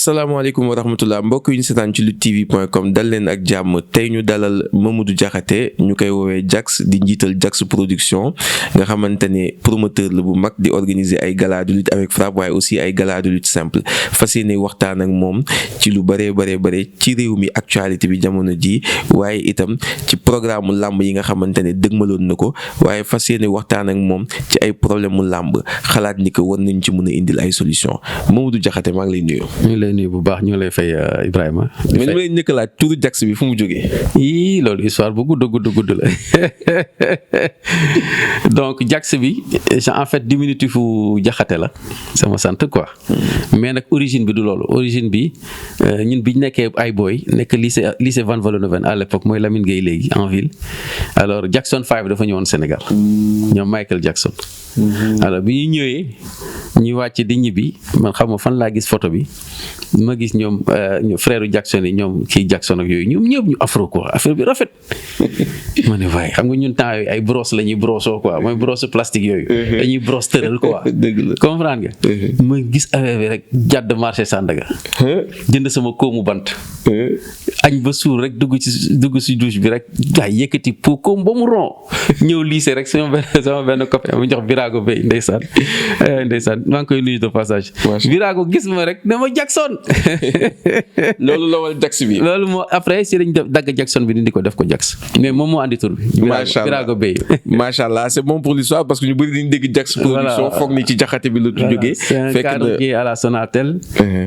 asalaamaaleykum wa rahmatullah mbokk yi ñu seetaan ci luttetv.com dal leen ak jàmm tey ñu dalal Mamadou Diakhaté ñu koy woowee Jax di njiital Jax production nga xamante ne promoteur la bu mag di organiser ay gala de lutte avec frappe waaye aussi ay gala de lutte simple fas yéene waxtaan ak moom ci lu bare ci réew mi actualité bi jamono ji waaye itam ci programme làmb yi nga xamante ne dëgmaloon na ko waaye fas yéene waxtaan ak moom ci ay problème mu làmb xalaat ni ko war nañ ci mën a indil ay solution Mamadou Diakhaté maa ngi lay nuyu. ñu ngi lay nuyu bu baax ñu ngi lay fay Ibrahima. mais ñu lay njëkk a laaj turu Jax bi fu mu jógee. yii loolu histoire bu gudd la donc Jax bi en fait diminutif u Diakhaté la sama sant quoi. mais nag origine bi du loolu origine bi ñun biñ nekkee ay boy nekk lycée Van Vollenhoven à l'époque mooy Lamine Gueye léegi en ville alors Jackson 5 dafa ñëwoon Sénégal ñoom Michael Jackson. alors bi ñu ñëwee ñu wàcc di ñibbi man xam nga fan laa gis photo bi ma gis ñoom frère Jackson yi ñoom kii Jackson ak yooyu ñoom ñëpp ñu afro quoi affaire bi rafet ma ne waaye xam nga ñun temps yooyu ay brosse la ñuy brossoo quoi mooy brosse plastique yooyu dañuy brosse tëral quoi comprendre nga ma gis affaire bi rek jàdd marché Sandaga jënd sama koomu bant añ ba suur rek dugg si douche bi rek gaay yëkkati pour koom ba mu ron ñëw lycée rek sama benn copain mu jox Birago Bey ndeysaan maa ngi koy nuyu de passage Birago gis ma rek dama Jackson loolu la wal Jax bi loolu moo après si lañ dagg Jackson bi di ko def ko Jax mais moom moo andi tur bi Birago Bey macha allah c'est bon pour l'histoire parce que ñu bëri dañu dégg Jax production foog ni ci Diakhaté bi la jógee c'est un cadre qui est à la Sonatel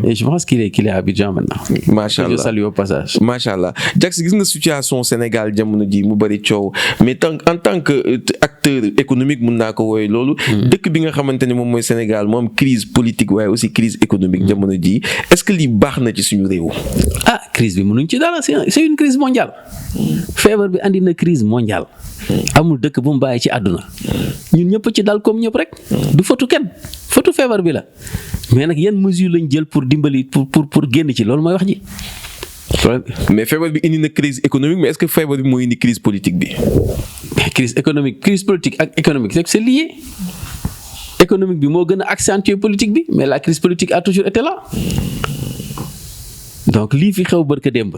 et je pense qu'il est à Abidjan maintenant macha allah je salue au passage macha allah Jax gis nga situation Sénégal jamono ji mu bëri coow mais en tant que acteur économique mun naa ko wooye loolu dëkk bi nga xamante ne moom mooy Sénégal moom crise politique waaye aussi crise économique jamono ji est-ce que lii baax na ci suñu réew. Crise bi mënuñ ci dara c'est une crise mondiale feebar bi andi na crise mondiale amul dëkk bu mu bàyyi ci àdduna ñun ñëpp ci dal comme ñëpp rek du fotu kenn fotu feebar bi la mais nag yan mesure lañ jël pour dimbali pour génn ci loolu mooy wax ji. mais feebar bi indi na crise économique mais est-ce que feebar bi moo indi crise politique bi. crise économique crise politique ak économique c'est lié économique bi moo gën a accentuer politique bi mais la crise politique a toujours été là donc lii fi xew barka démb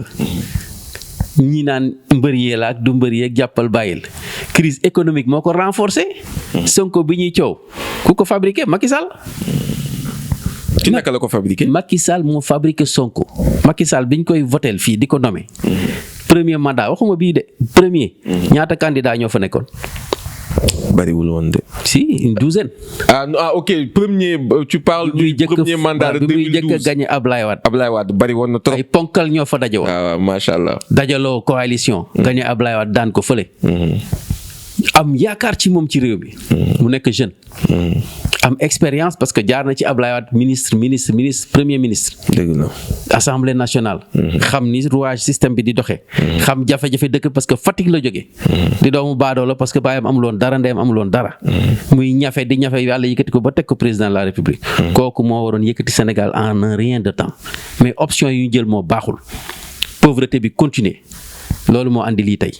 ñi naan mbër yee la ak du mbër yeeg jàppal bàyyil crise économique moo ko renforcer Sonko bi ñuy coow ku ko fabriqué Macky Sall. ci naka la ko fabriqué. Macky Sall moo fabriqué Sonko Macky Sall biñ koy votel fii di ko nommé premier mandat waxuma bii de premier ñaata candidat ñoo fa nekkoon. bariwul woon de. si une douzaine. ok premier tu parles du premier mandat de 2012 bi muy njëkk a gagné Ablaye Wade bari woon na trop. ay ponkal ñoo fa daje woon. macha allah. dajaloo coalition. gagné Ablaye Wade daan ko fële. am yaakaar ci moom ci réew mi. mu nekk jeune. am expérience parce que jaar na ci Ablaye Wade ministre premier ministre. dëgg la. assemblée nationale. xam ni rouage système bi di doxee. xam jafe-jafe dëkk parce que Fatick la jógee. di doomu baadoo la parce que baayam amuloon dara ndeyam amuloon dara. muy ñafe di ñafe yàlla yëkkati ko ba teg ko président de la république. kooku moo waroon yëkkati Sénégal en un rien de temps mais option yu ñu jël moo baaxul pauvreté bi continuer loolu moo andi lii tey.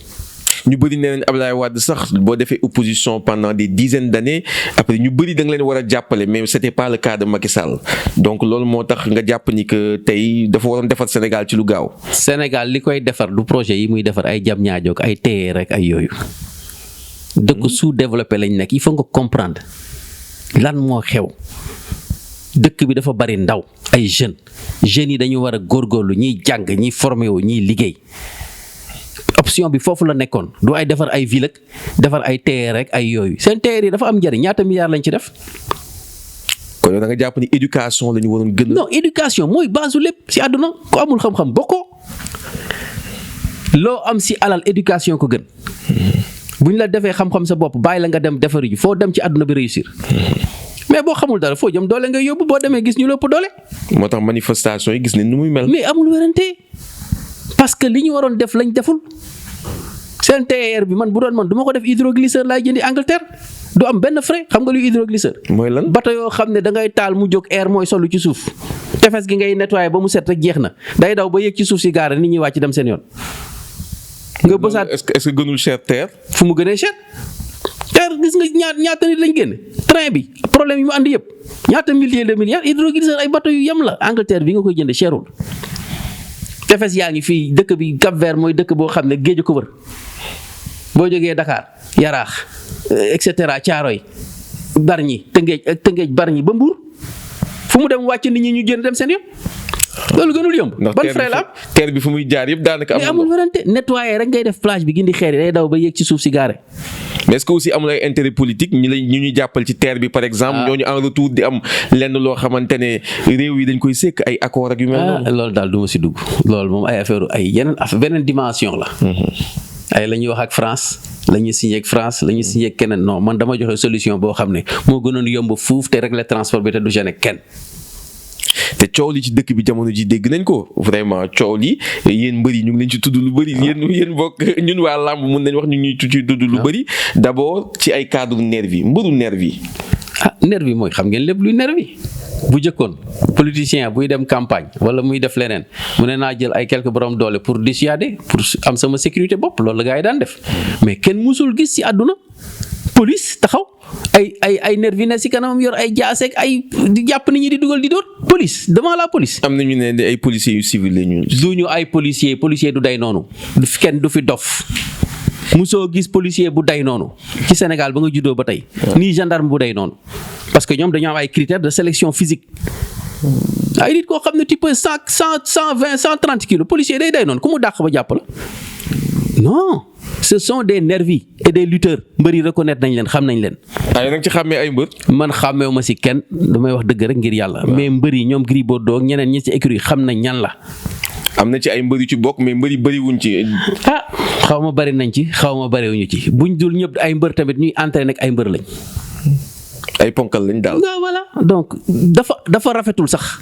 ñu bëri nee nañ Abdoulaye Wade sax boo defee opposition pendant des dizaines d'années après ñu bëri da nga leen war a jàppale mais c'était pas le cas de Macky Sall donc loolu moo tax nga jàpp ni que tey dafa waroon defar Sénégal ci lu gaaw. Sénégal li koy defar du projet yi muy defar ay jam ñaajoog ay téye rek ay yooyu dëkk sous-développé lañ nekk il faut nga comprendre lan moo xew dëkk bi dafa bari ndaw ay jeunes yi dañu war a góorgóorlu ñiy jàng ñiy formé wu ñiy liggéey. option bi foofu la nekkoon du ay defar ay ville ak defar ay TER rek ay yooyu seen TER yi dafa am njëriñ ñaata milliards lañ ci def. kon da nga jàpp ni éducation la ñu waroon gën a. non éducation mooy base lépp ci àdduna ko amul xam-xam bokkoo loo am ci alal éducation ko gën buñ la defee xam-xam sa bopp bàyyi la nga dem defari ji foo dem ci àdduna bi réussir. mais boo xamul dara foo jëm doole ngay yóbbu boo demee gis ñu lépp doole. moo tax manifestation yi gis ne nu muy mel. mais amul werante parce que li ñu waroon def lañ deful seen TER bi man bu doon man du ma ko def hydroglisseur laay jëndi Angleterre du am benn frais xam nga luy hydroglisseur. mooy lan bato yoo xam ne da ngay taal mu jóg air mooy solu ci suuf tefes gi ngay nettoyer ba mu set rek jeex na day daw ba yëg ci suuf si gaara nit ñi wàcc dem seen yoon. nga bësaat est-ce que gënul cher TER. fu mu gënee cher. TER gis nga ñaata nit lañ génne train bi problème yi mu andi yëpp ñaata milliers de milliards hydroglycère ay bateau yu yem la Angleterre bi nga koy jënde cherul tefes yaa ngi fii dëkk bi Cap-Vert mooy dëkk boo xam ne géej ko wër boo jógee Dakar Yaraax et cetera Thiaroye Bargny Tëngéej Bargny ba Mbour fu mu dem wàcc nit ñi ñu génn dem seen yoon loolu gënul yomb. ban frais la am terre bi fu muy jaar yëpp daanaka amul werante nettoyer rek ngay def plage bi gindi xeer yi day daw ba yéeg ci suuf si gaare. mais est-ce que aussi amul ay intérêt politique ñu ñuy jàppal ci terre bi par exemple. ñooñu en retour di am lenn loo xamante ne réew yi dañ koy sekk ay accord ak yu mel noonu. loolu daal du ma si dugg loolu moom ay affaire ay yeneen beneen dimension la. ay la ñuy wax ak France la ñuy signé ak France la ñuy signé ak keneen non man dama joxe solution boo xam ne moo gënoon yomb fuuf te régler transport bi te du gêner kenn. te coow li ci dëkk bi jamono ji dégg nañ ko vraiment coow li yéen mbër yi ñu ngi leen ci tudd lu bëri yéen bokk ñun waa làmb mun nañ wax ñu ngi ci tudd lu bëri d'abord ci ay cadre nervi mbëru nervi. nervi mooy xam ngeen lépp luy nervi bu jëkkoon politicien buy dem campagne wala muy def leneen mu ne naa jël ay quelques borom doole pour dissuader pour am sama sécurité bopp loolu la gars yi daan def mais kenn musul gis ci àdduna police taxaw ay nervi ne ci kanamam yor ay jaaseeg ay di jàpp nit ñi di dugal di dóor police devant la police. am na ñu ne ay policiers yu civil la ñu. du ñu ay policier du day noonu kenn du fi dof musoo gis policier bu day noonu ci Sénégal ba nga juddoo ba tey. nii gendarme bu day noonu parce que ñoom dañoo am ay critères de sélection physique. ay nit koo xam ne tu peux 120 130 kilos policier day noonu ku mu dàq ba jàpp la non. ce sont des nervis et des lutteurs mbër yi reconnaître nañ leen xam nañ leen. waaye nag ci xàmmee ay mbër. man xàmmeewu ma si kenn damay wax dëgg rek ngir yàlla. mais mbër yi ñoom Gris Bordeaux ak ñeneen ñi ci écurie xam nañ ñan la. am na ci ay mbër yu ci bokk mais mbër yi bëriwuñ ci. xaw ma bëri nañ ci xaw ma bëriwuñu ci buñ dul ñëpp ay mbër tamit ñuy entraîné ak ay mbër lañ. ay ponkal lañ daal. voilà donc dafa rafetul sax.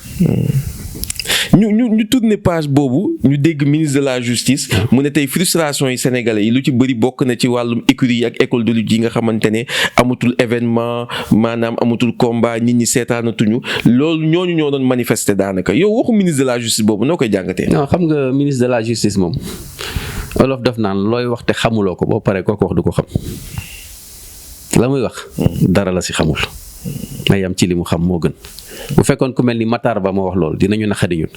ñu tourné page boobu ñu dégg ministre de la justice mu ne tey frustration yi sénégalais yi lu ci bëri bokk na ci wàllum écurie yi ak école de lutte yi nga xamante ne amatul événement maanaam amatul combat nit ñi seetaanatuñu loolu ñooñu ñoo doon manifester daanaka yow waxu ministre de la justice boobu noo koy jàngatee. non xam nga ministre de la justice moom olof def naan looy wax te xamuloo ko boo paree kooku wax du ko xam la muy wax dara la si xamul na yam ci li mu xam moo gën. bu fekkoon ku mel ni Matar Ba moo wax loolu dinañu naqadi ñun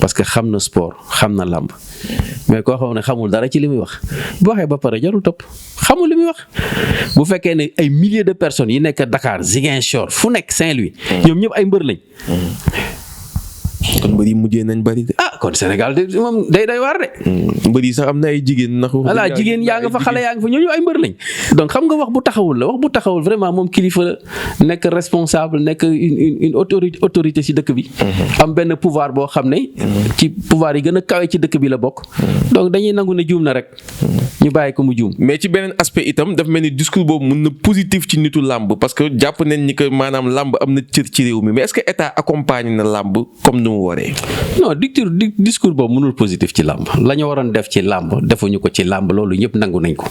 parce que xam na sport xam na làmb mais koo xam ne xamul dara ci li muy wax bu waxee ba pare jarul topp xamul li muy wax. bu fekkee ne ay milliers de personnes yi nekk Dakar Ziguinchor fu nekk Saint-Louis ñoom ñëpp ay mbër lañ. kon mbër yi mujjee nañ bari de. kon Sénégal de moom day waar de. mbër yi sax am na ay jigéen ndax. voilà jigéen yaa nga fa xale yaa nga fa ñooñu ay mbër lañ. donc xam nga wax bu taxawul vraiment moom kilifa la nekk responsable nekk une autorité ci dëkk bi. am benn pouvoir boo xam ne. ci pouvoir yi gën a kawe ci dëkk bi la bokk. donc dañuy nangu ne juum na rek. ñu bàyyi ko mu juum. mais ci beneen aspect itam dafa mel ni discours boobu mun na positif ci nitu làmb parce que jàpp nañ ni que maanaam làmb am na cër ci réew mi mais est-ce que état accompagne na làmb comme ni mu waree. non discours boobu mënul positif ci làmb la ñu waroon def ci làmb defuñu ko ci làmb loolu ñëpp nangu nañ ko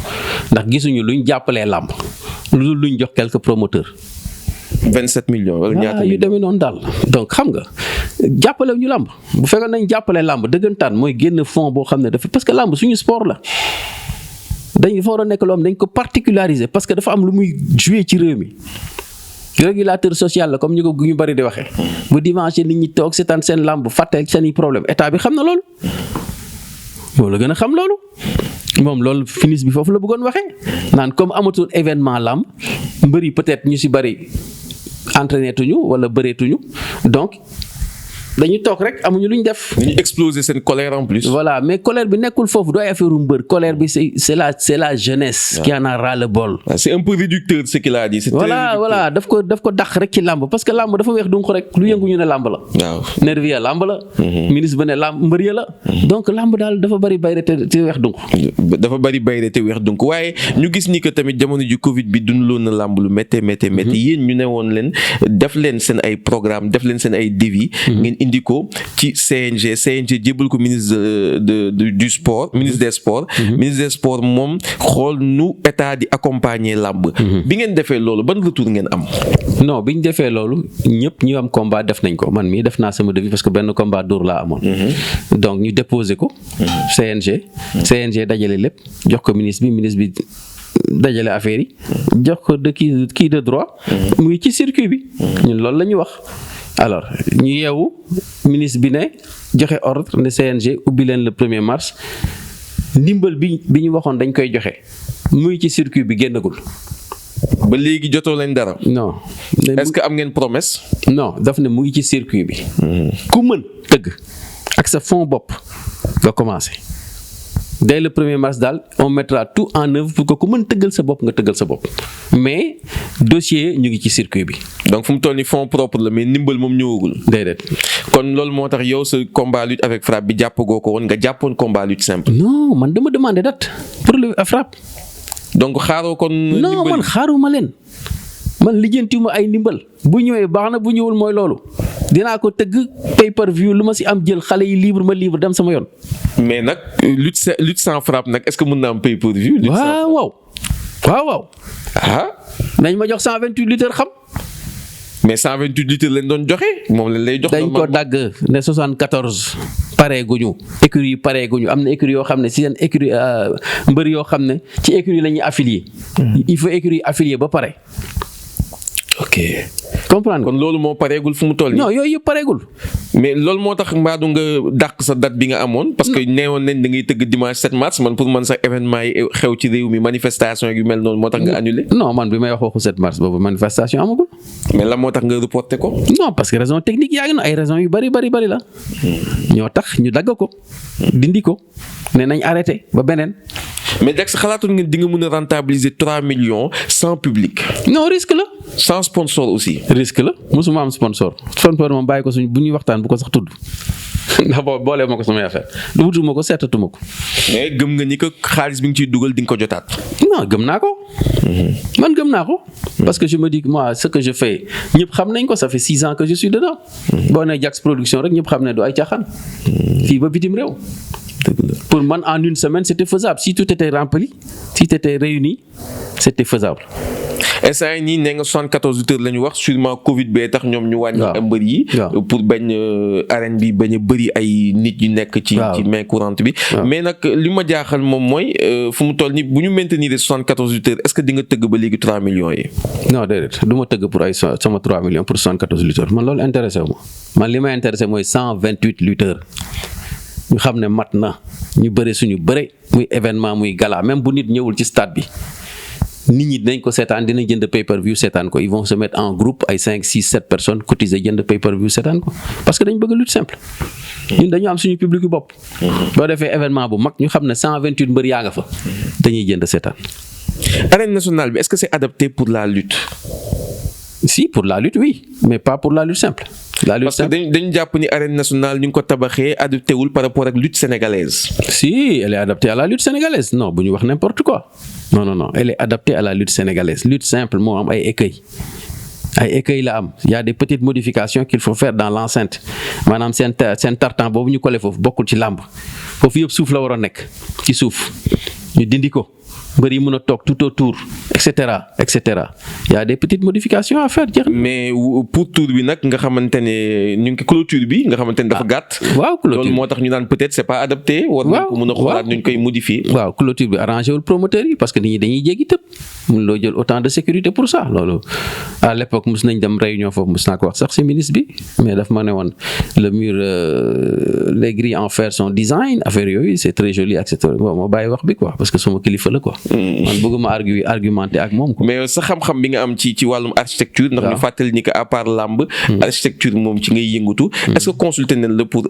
ndax gisuñu luñ jàppalee làmb lu luñ jox quelques promoteurs. 27 millions wala ñaata yu demee noonu daal donc xam nga jàppale ñu làmb bu fekkoon nañ jàppale làmb dëggantaan mooy génn fond boo xam ne dafa parce que làmb suñu sport la dañ fa war a nekk loo xam dañ ko particulariser parce que dafa am lu muy jouer ci réew mi. régulateur social la comme ñu bari di waxee bu dimanche nit ñi toog seetaan seen làmb fàtte seen i problème état bi xam na loolu moo la gën a xam loolu moom loolu finis bi foofu la bëggoon waxee naan comme amatul événement làmb mbëri peut-être ñu si bari entraîné tuñu wala bëreetuñu donc dañuy toog rek amuñu luñ def. dañuy exploser seen colère en plus. voilà mais colère bi nekkul foofu du ay affaire mbër colère bi c'est la jeunesse. qui en a ras le bol. c'est un peu réducteur ce qu'il a dit. c'est voilà daf ko dàq rek ci làmb parce que làmb dafa weex dunq rek lu yëngu ñu ne làmb la. waaw nervi ya làmb la. ministre ba ne làmb mbër ya la. donc làmb daal dafa bari bayre te weex dunq. dafa bari bayre te weex dunq waaye ñu gis ni que tamit jamono ji Covid bi dundaloon na làmb lu méttee yéen ñu ne woon leen def leen seen ay programme def leen seen ay devis. indi ko ci CNG jébbal ko ministre du sport ministre des sports. ministre des sports moom xool nu état di accompagner làmb. bi ngeen defee loolu ban retour ngeen am. non bi ñu defee loolu ñëpp ñu am combat def nañ ko man mii def naa sama devis parce que benn combat dóor laa amoon. donc ñu déposé ko. CNG dajale lépp jox ko ministre bi dajale affaire yi jox ko de kii de droit muy ci circuit bi ñun loolu la ñu wax. alors ñu yeewu ministre bi ne joxe ordre ne CNG ubbi leen le 1er mars ndimbal bi ñu waxoon dañ koy joxe muy ci circuit bi génnagul. ba léegi jotoo leen dara. non. est-ce que am ngeen promesse. non daf ne mu ngi ci circuit bi. ku mën tëgg ak sa fond bopp nga commencé. dès le 1er mars daal on mettra tout en œuvre pour que ku mën tëggal sa bopp nga tëggal sa bopp mais dossier ñu ngi ci circuit bi. donc fu mu toll nii fonds propre la mais ndimbal moom ñëwagul. déedéet. kon loolu moo tax yow sa combat lutte avec frappe bi jàppagoo ko woon nga jàppoon combat lutte simple. non man dama demandé date pour le frappe. donc xaaroo kon. non man xaaruma leen man lijjantiwuma ay ndimbal bu ñëwee baax na bu ñëwul mooy loolu dinaa ko tëgg pay per view lu ma si am jël xale yi libre ma libre dem sama yoon. mais nag lutte sans frappe nag est-ce que mën naa am pay per view. waaw. ah. nañ ma jox 128 lutteurs xam. mais 128 lutteurs lañ doon joxe moom lañ lay jox. dañ ko dagg ne 74 pareeguñu écurie yi pareeguñu am na écurie yoo xam ne si seen écurie mbër yoo xam ne ci écurie la ñuy affilié. il faut écurie yi affilié ba pare. ok. comprendre kon loolu moo pareegul fu mu toll nii. non yooyu yëpp pareegul. mais loolu moo tax mbaadu nga dàq sa date bi nga amoon. parce que neewoon nañ da ngay tëgg dimanche 7 mars man pour man sax événement yi xew ci réew mi manifestation yu mel noonu moo tax nga annulé. non man bi may wax waxu 7 mars boobu manifestation amagul. mais lan moo tax nga reporté ko. non parce que raison technique yaa ngi na ay raisons yu bari la. ñoo tax ñu dagg ko. dindi ko ne nañ arrêté ba beneen. mais Jax xalaatoon ngeen di nga mën a rentabiliser 3 millions sans public. non risque la. sans sponsor aussi. risque la mosuma am sponsor moom bàyyi ko suñ bu ñuy waxtaan bu ko sax tudd ndax boolee ma ko samay affaire du wutuma ko seetatuma ko. mais gëm nga ni que xaalis bi nga ciy dugal di nga ko jotaat. non gëm naa ko. man gëm naa ko. parce que je me dis que moi ce que je fais ñëpp xam nañ ko ça fait 6 ans que je suis dedans. boo nee Jax production rek ñëpp xam ne du ay caaxaan. fii ba bitim réew. pour man en une semaine c'était faisable si tout était rempli si tout était réuni c'était faisable. instant yii nii nee nga 74 lutteurs la ñu wax sûrement Covid bee tax ñoom ñu wàññi mbër yi. pour bañ arène bi bañ a bëri ay nit yu nekk ci main courante bi. mais nag li ma jaaxal moom mooy fu mu toll nii bu ñu maintenir 74 lutteurs est-ce que di nga tëgg ba léegi 3 millions yi. non déedéet du ma tëgg pour ay sama 3 millions pour 74 lutteurs man loolu intéressé wu ma man li ma intéressé mooy 128 lutteurs. ñu xam ne mat na ñu bëre suñu bëre muy événement muy gala même bu nit ñëwul ci stade bi nit ñi dinañ ko seetaan dinañ jënd pay per view seetaan ko ils vont se mettre en groupe ay 5 6 7 personnes cotiser jënd pay per view seetaan ko parce que dañ bëgg lutte simple ñun dañu am suñu public yu bopp. boo defee événement bu mag ñu xam ne 128 mbër yaa nga fa dañuy jënd seetaan. arène nationale bi est-ce que c'est adapté pour la lutte. si pour la lutte oui mais pas pour la lutte simple. parce que dañu jàpp ni arène nationale ñu ngi ko tabaxee adapté wul par rapport ak lutte sénégalaise. si elle est adaptée à la lutte sénégalaise non bu ñu wax n'importe quoi non elle est adaptée à la lutte sénégalaise lutte simple moo am ay écueils la am il y a des petites modifications qu'il faut faire dans l'enceinte maanaam seen tartan boobu ñu collé foofu bokkul ci làmb foofu yëpp suuf la war a nekk ci suuf ñu dindi ko. mbër yi mën a toog tout autour et cetera il y a des petites modifications à faire jeex na. mais pour tour bi nag nga xamante ne ñu ngi clôture bi nga xamante ne dafa gàtt. waaw clôture loolu moo tax ñu naan peut-être c'est pas adapté. war nañ ko mën a xoolaat ñu koy modifier. waaw clôture bi arrangé wul promoteurs yi parce que nit ñi dañuy jéggi tëb mun loo jël autant de sécurité pour ça loolu à l'époque mos nañ dem réunion foofu mos naa ko wax sax ci ministre bi mais daf ma ne woon le mur les grilles en fer sont design affaire yooyu c'est très joli et cetera bon ma bàyyi wax bi quoi parce que sama kilifa la quoi. man bëgguma argumenter ak moom quoi. mais sa xam-xam bi nga am ci wàllum architecture. ndax ñu fàttali ni que à part lamb. architecture moom ci ngay yëngatu. est-ce que consulté nañ la pour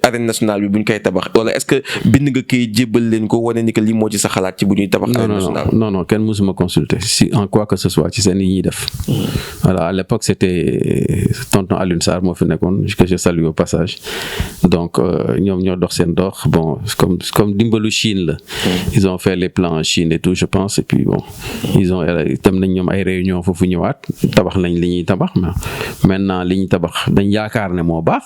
arène nationale bi bu ñu koy tabax wala est-ce que bind nga koy jébbal leen ko wane ni que lii moo ci sa xalaat ci bu ñuy tabax. arène nationale non kenn mësuma consulter si en quoi que ce soit ci seen yi ñuy def. voilà à l'époque c'était tonton Alioune Sarr moo fi nekkoon que je salue au passage donc ñoom ñoo dox seen dox bon comme dimbalu Chine la. ils ont fait les plans en Chine et tout je pense et puis bon ils ont tam nañ ñoom ay réunion foofu ñëwaat tabax nañ li ñuy tabax mais maintenant li ñuy tabax dañ yaakaar ne moo baax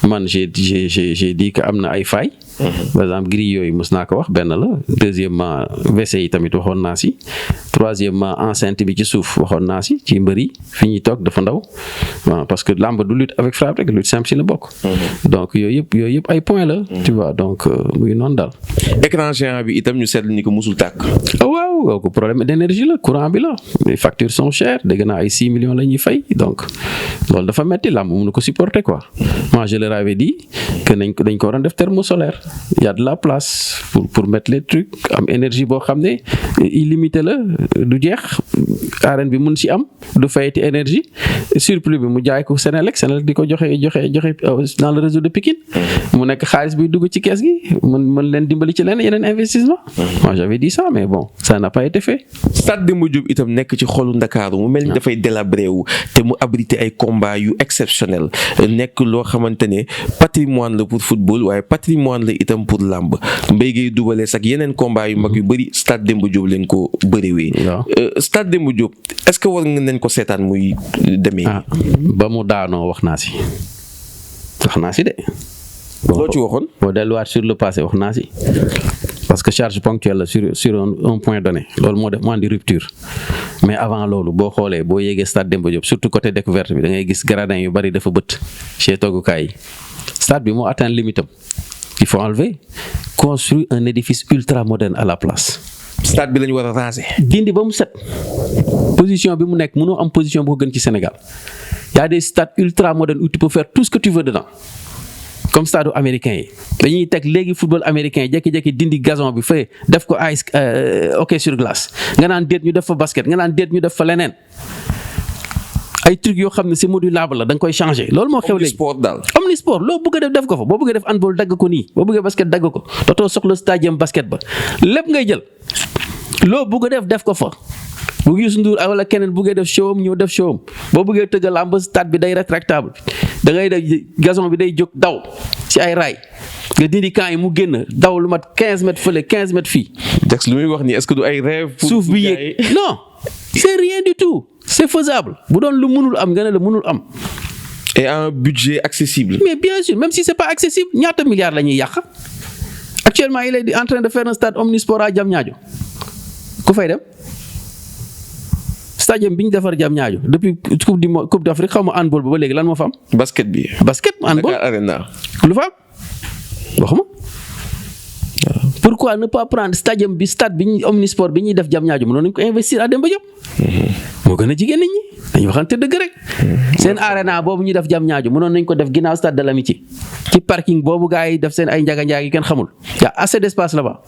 man j'ai dit que am na ay failles. par exemple grille yooyu mos naa ko wax benn la deuxièmement WC yi tamit waxoon naa si troisièmement enceinte bi ci suuf waxoon naa si ci mbër yi fi ñuy toog dafa ndaw waaw parce que lamb du lutte avec frappe rek lutte simple si la bokk. donc yooyu yëpp ay points la. tu vois donc muy noonu daal. écran géant bi itam ñu seetlu ni ko musul tàkk. waaw ko problème d'énergie la courant bi la les factures sont chères dégg naa ay 6 millions la ñuy fay donc loolu dafa metti lamb mënu ko supporter quoi. moi je leur avais dit que dañ ko waroon def thermosolaire y a de la place pour mettre les trucs am énergie boo xam ne illimité la. du jeex arène bi mun si am du fayati énergie surplus bi mu jaay ko Senelec di ko joxe dans le réseau de Pikine mu nekk xaalis bi dugg ci kees gi mën leen dimbali ci yeneen investissement. moi j'avais dit ça mais bon ça n'a pas été fait. Stade Demba Diop itam nekk ci xolu Ndakaaru mu mel ni dafay délabré wu te mu abrité ay combats yu exceptionnel nekk loo xamante ne patrimoine la pour football waaye patrimoine la itam pour làmb Mbaye Guèye dubalee sax yeneen combats yu mag yu bëri Stade Demba Diop leen ko bëriwee. Stade Demba Diop est-ce que war nga nañ ko seetaan muy demee. ba mu daanoo wax naa si de. loo ci waxoon. boo delluwaat sur le passé wax naa si parce que charge ponctuelle la sur un point donné loolu moo def mu andi rupture mais avant loolu boo xoolee boo yéegee Stade Demba Diop surtout côté découverte bi da ngay gis gradin yu bari dafa bët chez toggukaay yi stade bi moo atteint limitam il faut enlever construire un édifice ultra moderne à la place. stade bi la ñu war a raser. dindi ba mu set position bi mu nekk mënoo am position boo gën ci Sénégal y a des stades ultra modernes où tu peux faire tout ce que tu veux dedans comme stade américain yi dañuy teg léegi football américain jékki-jékki dindi gazon bi fee def ko ice hockey sur glace nga naan déet ñu def fa basket nga naan déet ñu def fa leneen ay trucs yoo xam ne c'est modulable la da nga koy changer loolu moo xew léegi omnisport daal. omnisport loo bëgg a def ko fa boo bëggee def handball dagg ko nii boo bëggee basket dagg ko dootoo soxla stadium basket ba lépp ngay jël loo bëgg a def ko fa. bu Youssou Ndour wala keneen buggee def showam ñëw def showam boo bëggee tëgg làmb stade bi day rétractable da ngay def gazon bi day jóg daw ci ay raay nga dindi camp yi mu génn daw lu mat 15 mètres fële 15 mètres fii. Jax lu muy wax nii est-ce que du ay rêve. suuf bi yéeg non c'est rien du tout c'est faisable bu doon lu mënul am nga ne la mënul am. et un budget accessible. mais bien sûr même si c'est pas accessible ñaata milliards la ñuy yàq actuellement il est en train de faire un stade omnisport à Diamniadio ku fay dem. stadium bi ñu defar Diamniadio depuis coupe d'Afrique xaw ma handball ba léegi lan moo fa am. basket bi. basket handball Dakar Arena. lu fa am waxuma. pourquoi ne pas prendre stadium bi stade bi ñu omnisport bi ñuy def Diamniadio mënoon nañu ko investir à Demba Diop. moo gën a jigéen nit ñi dañu waxante dëgg rek. seen arena boobu ñuy def Diamniadio mënoon nañu ko def ginnaaw stade de l'amitié ci parking boobu gars yi def seen ay njaga-njaag yi kenn xamul y a assez d'espace là-bas.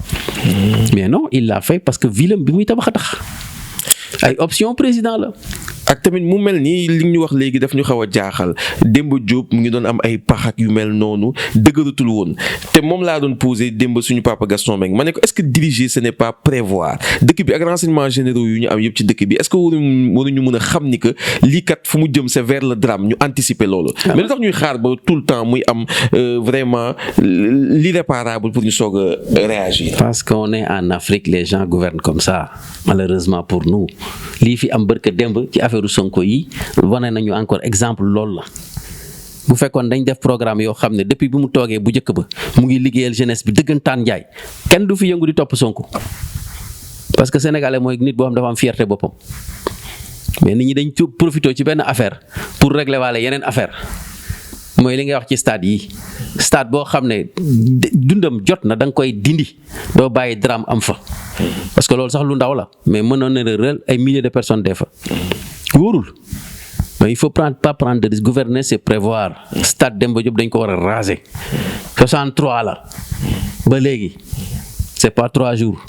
mais non il l'a fait parce que ville bi muy tabax a tax. ay option président la. ak tamit mu mel nii li ñu wax léegi daf ñu xaw a jaaxal Demba Diop mu ngi doon am ay pax ak yu mel noonu dëgëratul woon te moom laa doon posé démb suñu papa Gaston Mbengue ma ne ko est-ce que diriger ce n'est pas prévoir dëkk bi ak renseignements généraux yu ñu am yëpp ci dëkk bi est-ce que waruñu mën a xam ni que lii kat fu mu jëm c'est vers le drame ñu anticiper loolu. mais lu tax ñuy xaar ba tout le temps muy am vraiment l'irréparable pour ñu soog a réagir. parce qu'on est en Afrique les gens gouvernent comme ça malheureusement pour nous lii fi am barka démb ci affaire Sonko yi wane nañu encore exemple loolu la bu fekkoon dañ def programme yoo xam ne depuis bi mu toogee bu njëkk ba mu ngi liggéeyal jeunesse bi dëggantaan njaay kenn du fi yëngu di topp Sonko parce que sénégalais mooy nit boo xam dafa am fierté boppam mais nit ñi dañ profité ci benn affaire pour régler waale yeneen affaire mooy li ngay wax ci stade yi stade boo xam ne dundam jot na da nga koy dindi doo bàyyi drame am fa parce que loolu sax lu ndaw la mais mënoon na réel ay milliers de personnes des fa wóorul mais il faut pas prendre de risque gouverner c'est prévoir stade Demba Diop dañ ko war a raser 63 la ba léegi c'est pas 3 jours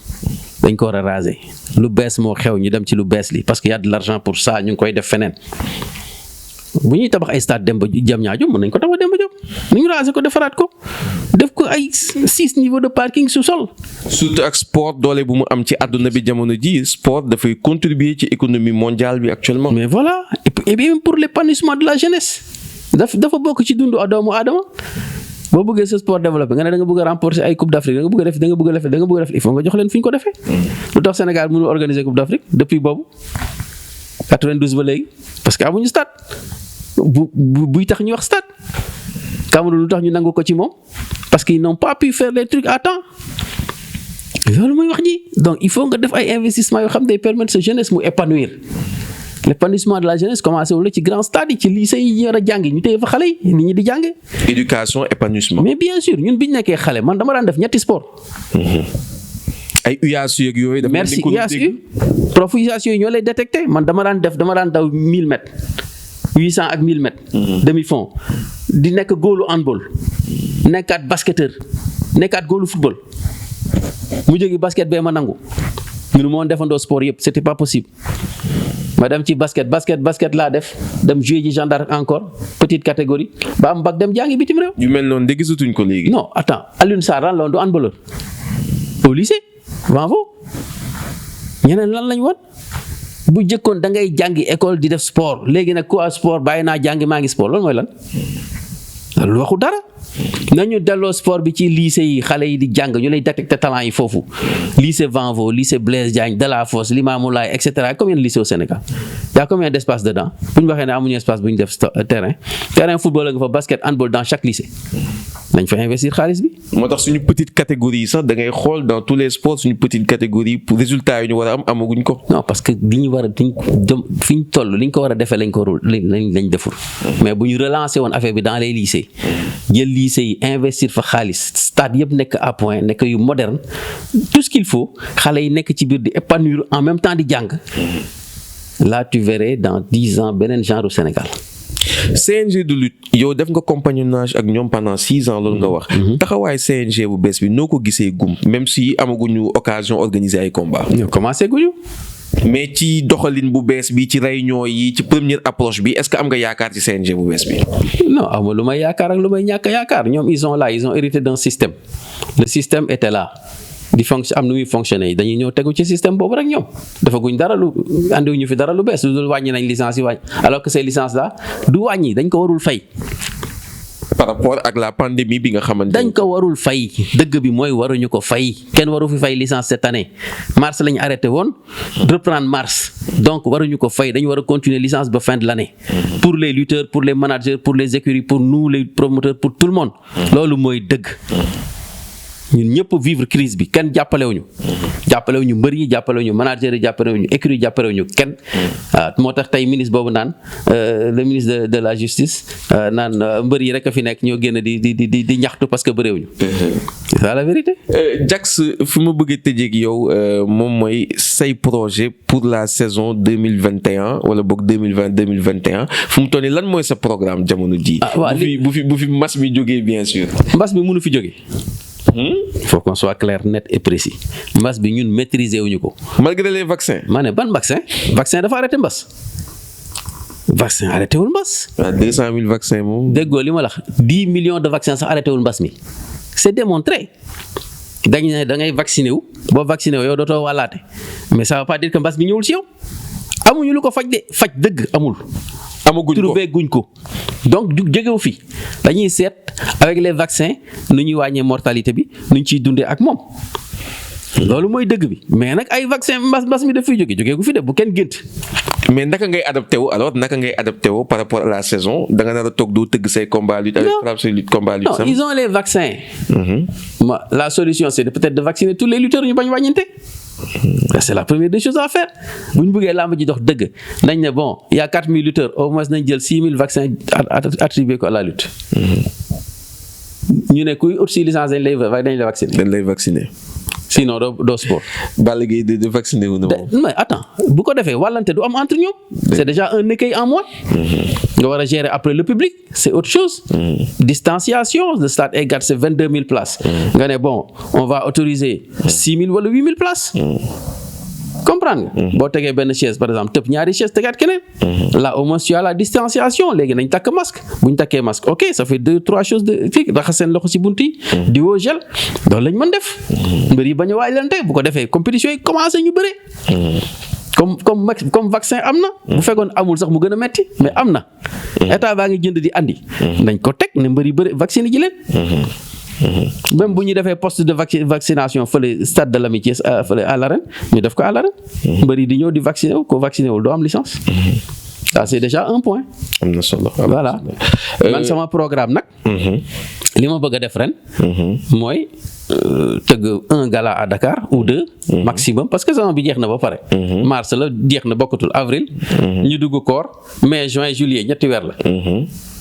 dañ ko war a raser lu bees moo xew ñu dem ci lu bees li parce que y a de l'argent pour ça ñu ngi koy def feneen bu ñuy tabax ay stade Demba Diamniadio mën nañ ko tabax Demba Diop ñu raser ko defaraat ko def ko ay 6 niveaux de parking sous-sol. surtout ak sport doole bu mu am ci àdduna bi jamono ji sport dafay contribuer ci économie mondiale bi actuellement. mais voilà et bien pour l'épanouissement de la jeunesse dafa bokk ci dundu doomu aadama boo bëggee sa sport développé nga ne da nga bëgg a remporter ay coupe d'Afrique da nga bëgg a def il faut nga jox leen fi ñu ko defee. lu tax Sénégal mënul organiser coupe d'Afrique depuis boobu 92 ba léegi parce que amuñu stade buy tax ñu wax stade. Cameroun lu tax ñu nangu ko ci moom parce qu'ils n'ont pas pu faire les trucs à temps loolu mooy wax ji donc il faut nga def ay investissement yoo xam ne day permettre sa jeunesse mu épanouir. L'épanouissement de la jeunesse commencé wala ci grand stade yi ci lycée yi ñu war a jàng ñu téye fa xale yi nit ñi di jàng. éducation épanouissement. mais bien sûr ñun bi ñu nekkee xale man dama daan def ñetti sport. ay UASU yeeg yooyu. dafa merci UASU prof UASU yi ñoo lay détecté man dama daan daw 1000 mètres 800 ak 1000 mètres. demi fond di nekk góolu handball nekkaat basketteur nekkaat góolu football mu jógi basket bee ma nangu ñun moo defandoo sport yëpp c'était pas possible. ma dem ci basket laa def dem jouer ci gendarme encore petite catégorie ba am bac dem jàngi bitim réew. yu mel noonu de gisatuñ ko léegi. non attends Alioune Sarr lan la woon du handballeur au lycée bravo ñeneen lan lañ woon bu jëkkoon da ngay jàngi école di def sport léegi nag quoi sport bàyyi naa jàngi maa ngi sport loolu mooy lan loolu waxu dara. nañu delloo sport bi ci lycée yi xale yi di jàng ñu lay détecter talent yi foofu lycée Vanvo lycée Blaise Diagne Delafosse Limamoulaye et cetera combien de lycées au Sénégal y a combien d'espace dedans bu ñu waxee ne amuñu espace bu ñu def terrain football la nga fa basket handball dans chaque lycée nañ fa investir xaalis bi. moo tax suñu petite catégorie yi sax da ngay xool dans tous les sports suñu petite catégorie pour résultat yi ñu war a am amaguñ ko. non parce que li ñu war a fi ñu toll li ñu ko war a defee lañ ko lañ deful mais bu ñu relancer woon affaire bi dans les lycées jël lycée yi investir fa xaalis stade yëpp nekk à point nekk yu moderne tout ce qu'il faut xale yi nekk ci biir di épanouir en même temps di jàng là tu verrais dans 10 ans beneen genre au Sénégal. CNG de lutte yow def nga compagnonnage ak ñoom pendant 6 ans loolu nga wax. taxawaay CNG bu bees bi noo ko gisee gum même si amaguñu occasion organiser ay combats. ñoo commencé guñu. mais ci doxalin bu bees bi ci réunion yi ci première approche bi est-ce que am nga yaakaar ci CNG bu bees bi. non amul lu may yaakaar ak lu may ñàkk yaakaar ñoom ils ont hérité d'un système le système était là di am nu muy fonctionner dañuy ñëw tegu ci système boobu rek ñoom dafaguñ dara lu andiwuñu fi dara lu bees lu dul wàññi nañ licence yi wàññi alors que ces licences là du wàññi dañ ko warul fay. par rapport ak la pandémie bi nga xamante dañ ko warul fay dëgg bi mooy waruñu ko fay kenn waru fi fay licence cette année mars lañu arrêté woon reprendre mars donc waruñu ko fay dañu war a continuer licence ba fin de l'année pour les lutteurs pour les managers pour les écuries pour nous les promoteurs pour tout le monde loolu mooy dëgg. ñun ñëpp vivre crise bi kenn jàppalewuñu mbër yi jàppalewuñu manager yi jàppalewuñu écurie yi jàppalewuñu kenn waaw moo tax tey ministre boobu naan le ministre de la justice naan mbër yi rek a fi nekk ñoo génn di ñaxtu parce que bëreewuñu c'est ça la vérité. Jax fi ma bëgg a tëjee ak yow moom mooy say projet pour la saison 2021 wala boog 2020-2021 fu mu toll nii lan mooy sa programme jamono ji bu fi mbas mi jógee bien sûr. mbas mi mënu fi jógee. Il faut qu'on soit clair, net et précis. mbas bi ñun maîtriser wuñu ko. malgré les vaccins. ma ne ban vaccin dafa arrêté mbas. vaccin arrêté wul mbas. waaw 200 000 vaccins moom. déggoo li ma la wax 10 millions de vaccins sax arrêté wul mbas mi. c'est démontré. dañ ne da ngay vacciné wu boo vacciné wu yow dootoo wàllaate mais ça veut pas dire que mbas mi ñëwul ci yow. amuñu lu ko faj dëgg amul. trouvé guñ ko donc du jógewu fi dañuy seet avec les vaccins nu ñuy wàññee mortalité bi nu ñu ciy dundee ak moom loolu mooy dëgg bi mais nag ay vaccin mbas mi daf fiy jógee gu fi def bu kenn gént. mais naka ngay adapté wu par rapport à la saison da nga nar a toog doo tëgg say combat lutte avec frappe say lutte combat lutte. non ils ont les vaccins. La solution c'est peut-être de vacciner tous les lutteurs ñu bañ wàññinte. C'est la première des choses à faire bu ñu bëggee làmb ji dox dëgg nañ ne bon il y a 4000 lutteurs au moins nañ jël 6000 vaccins attribués ko à la lutte. ñu ne kuy ut si licence dañ lay vacciner. sinon doo sport. Balla Gaye de vacciner wu na moom. mais attends bu ko defee wàllante du am entre ñoom. c'est déjà un écueil en moins. nga war a gérer après le public c'est autre chose. Distanciation le stade Aiguette c'est 22 000 places. nga ne bon on va autoriser 6 000 wala 8 000 places. comprendre nga. boo tegee benn chaise par exemple tëb ñaari chaise tegaat keneen. là au moins tu as la distanciation léegi nañ takk masque bu ñu takkee masque ok ça fait 2-3 choses de fii raxas seen loxo ci bunt yi. diwoo gel loolu lañ mën def. mbir yi bañ a waajlante bu ko defee compétition yi commencé ñu bëre. comme vaccin am na. bu fekkoon amul sax mu gën a metti mais am na. état baa ngi jënd di andi. nañ ko teg ne mbir yi bëre vacciner ji leen. même bu ñu defee poste de vaccination fële stade de l'amitié fële à l'arène ñu def ko à l'arène. mbër yi di ñëw di vacciner wu ko vacciné wul doo am licence. ça c'est déjà un point. am na solo voilà man sama programme nag. li ma bëgg a def ren. mooy tëgg un gala à Dakar ou 2 maximum parce que saison bi jeex na ba pare. mars la jeex na bokkatul avril. ñu dugg koor mai juin juillet ñetti weer la.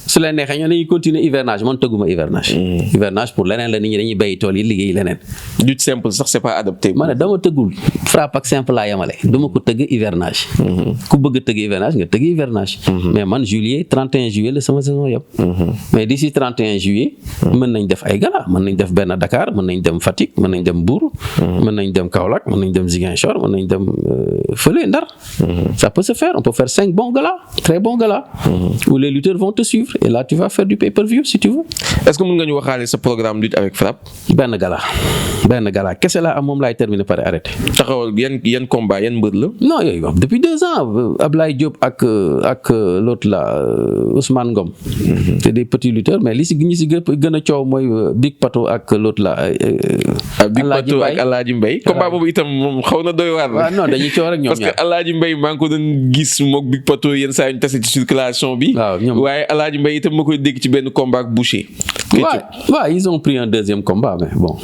su leen neexee ñoo dañuy continuer hivernage man tëgguma hivernage. hivernage pour leneen la nit ñi dañuy béyi tool yi liggéey leneen. lutte simple sax c'est pas adapté. ma ne dama tëggul frappe ak simple laa yemale dama ko tëgg hivernage. ku bëgg a tëgg hivernage nga tëgg hivernage. mais man juillet 31 juillet la sama saison yëpp. mais d'ici 31 juillet. mën nañ def ay gala mën nañ def benn Dakar mën nañ dem Fatick mën nañ dem Mbour. mën nañ dem Kaolack mën nañ dem Ziguinchor mën nañ dem fële Ndar. ça peut se faire on peut faire 5 bons galas très bons galas. où les lutteurs vont te suivre. Et là, tu vas faire du pay-per-view si tu veux. Est-ce que mën nga ñu waxaale sa programme lutte avec frappe. benn gala kese laa am moom laay terminer par arrêté. taxawal yan combat yan mbër la. non yooyu wax depuis 2 ans Ablaye Diop ak l'autre là Ousmane Ngom. c'est des petits lutteurs mais li si ñi si gën a coow mooy Big Pato ak l'autre là. Big Pato ak Alaaji Mbaye. combat boobu itam moom xaw na doy waar. waaw non dañuy coow rek ñoom parce que Alaaji Mbaye maa ngi ko doon gis moog Big Pato yenn saa ñu tase ci circulation bi. waaw ñoom waaye Alaaji Mbaye itam ma koy dégg ci benn combat ak Boucher. waaw ils ont pris un 2e combat mais bon.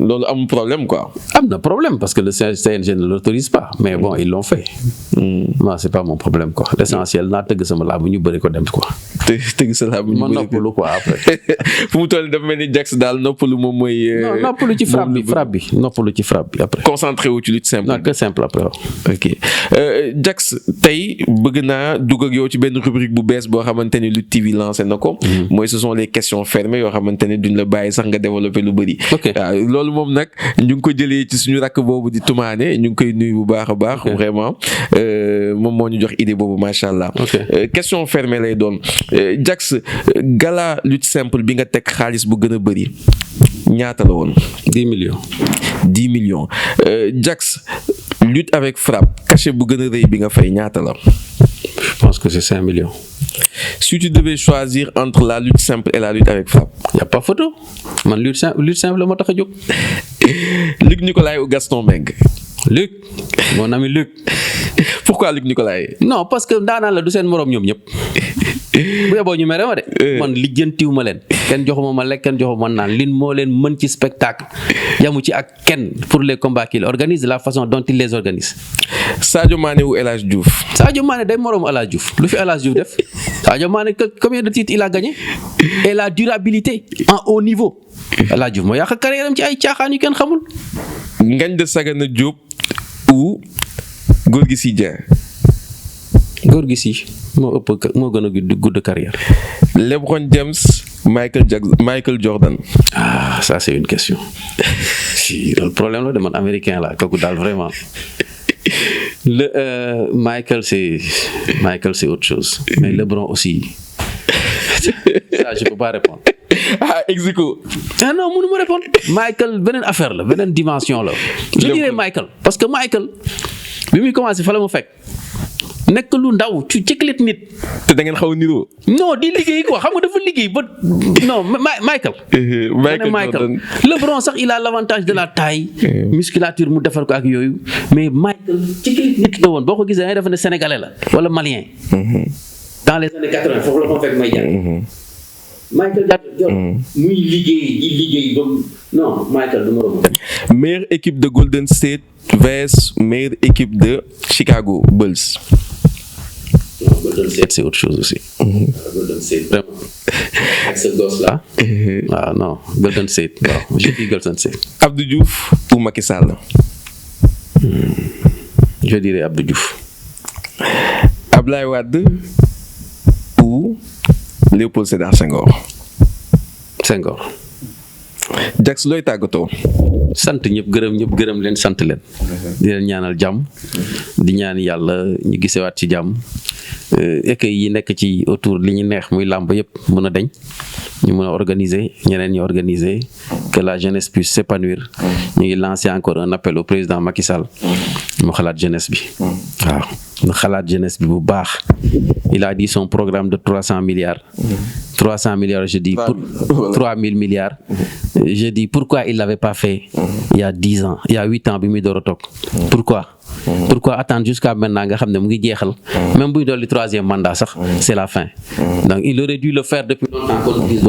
loolu am problème quoi. am na problème parce que le CNG ne l'autorise pas mais bon ils l'ont fait. moi c'est pas mon problème quoi l'essentiel naa tëgg sama laa bu ñu bëri ko dem quoi. tëgg sa laa bu ñu bëri ma noppalu quoi après. fu mu toll dafa mel ni Jax daal noppalu moom mooy. non noppalu ci frappe bi noppalu ci frappe bi après. concentré wu ci lutte simple. non que simple après waaw. ok Jax tey bëgg naa dugg ak yow ci benn rubrique bu bees boo xamante ni Lutte TV lancé na ko. mooy ce sont les questions fermées yoo xamante ne duñ la bàyyi sax nga développer lu bëri. waaw loolu moom nag ñu ngi ko jëlee ci suñu rakk boobu di Toumane ñu ngi koy nuyu bu baax a baax. vraiment moom moo ñu jox idée boobu macha allah. question fermée lay doon Jax gala lutte simple bi nga teg xaalis bu gën a bëri ñaata la woon. 10 millions. 10 millions Jax lutte avec frappe cachet bu gën a rëy bi nga fay ñaata la. Je pense que c'est 5 millions. Si tu devais choisir entre la lutte simple et la lutte avec frappe. Y a pas photo man lutte simple la ma tax a jóg. Luc Nicolaï ou Gaston Mbengue. Luc mon ami Luc. Pourquoi Luc Nicolaï. non parce que daanaan la du seen moroom ñoom ñëpp. bu yeboo ñu mere ma de. man lijjantiw ma leen. kenn joxuma ma lekk kenn joxuma naan lin moo leen mën ci spectacle yamu ci ak kenn pour les combats qu'il organise de la façon dont il les organise. Sadio Mané ou El Hadj Diouf. Sadio Mané day moroomu El Hadj Diouf lu fi El Hadj Diouf def. Sadio Mané combien de titres il a gagné. et la durabilité en haut niveau. El Hadj Diouf moo yàq carrière am ci ay caaxaan yu kenn xamul. Ngagne de Sagana Diop ou Gorgui Sy Dieng. Gorgui Sy moo gën a gudd carrière. LeBron James Michael Jordan. ah ça c'est une question. si loolu problème la de man américain la kooku daal vraiment. Michael c'est autre chose mais LeBron aussi. ça je peux pas répondre. ah exico. ah non mënu ma répondre. Michael beneen affaire la beneen dimension la. je dirais Michael parce que Michael bi muy commencé fa la mu fekk nekk lu ndaw ci cëkkalit nit. te da ngeen xaw a niroo. non di liggéey quoi xam nga dafa liggéey ba non Michael. Michael LeBron sax il a l'avantage de la taille. musculature mu defar ko ak yooyu mais Michael cëkkalit nit la woon boo ko gisee da ngay def ne sénégalais la wala malien. dans les années 80 foofu la ko fekk may jàng. Michael Jordan muy liggéey ba non Michael du ma romb. Meilleure équipe de Golden State vs meilleure équipe de Chicago Bulls. non Golden State c'est autre chose aussi. Golden State vraiment avec ce gosse là. ah non Golden State waaw je dis Golden State. Abdou Diouf ou Macky Sall. je dirais Abdou Diouf. Ablaye Wade ou Léopold Sédar Senghor. Senghor. Jax looy tàggatoo. sant ñëpp gërëm leen sant leen. di leen ñaanal jàmm. di ñaan yàlla ñu gisewaat ci jàmm. écueil yi nekk ci autour li ñu neex muy làmb yëpp mën a dañ. ñu mën a organiser ñeneen ñi organiser. que la jeunesse puisse s'épanouir. ñu ngi lancer encore un appel au président Macky Sall. mu xalaat jeunesse bi. waaw mu xalaat jeunesse bi bu baax. il a dit son programme de 300 milliards. 300 milliards je dis pour 3000 milliards. je dis pourquoi il l'avait pas fait il y a 10 ans il y a 8 ans bi muy door a toog. pourquoi attendre jusqu'à maintenant nga xam ne mu ngi jeexal. même buy dolli 3e mandat sax c'est la fin. donc il aurait dû le faire depuis longtemps qu'on dise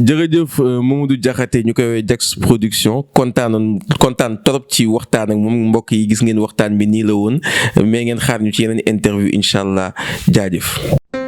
jërëjëf Mamadou Diakhaté ñu koy woowee Jax production kontaan trop ci waxtaan ak moom mbokk yi gis ngeen waxtaan bi nii la woon mais ngeen xaar ñu ci yeneen interview incha allah jaajëf.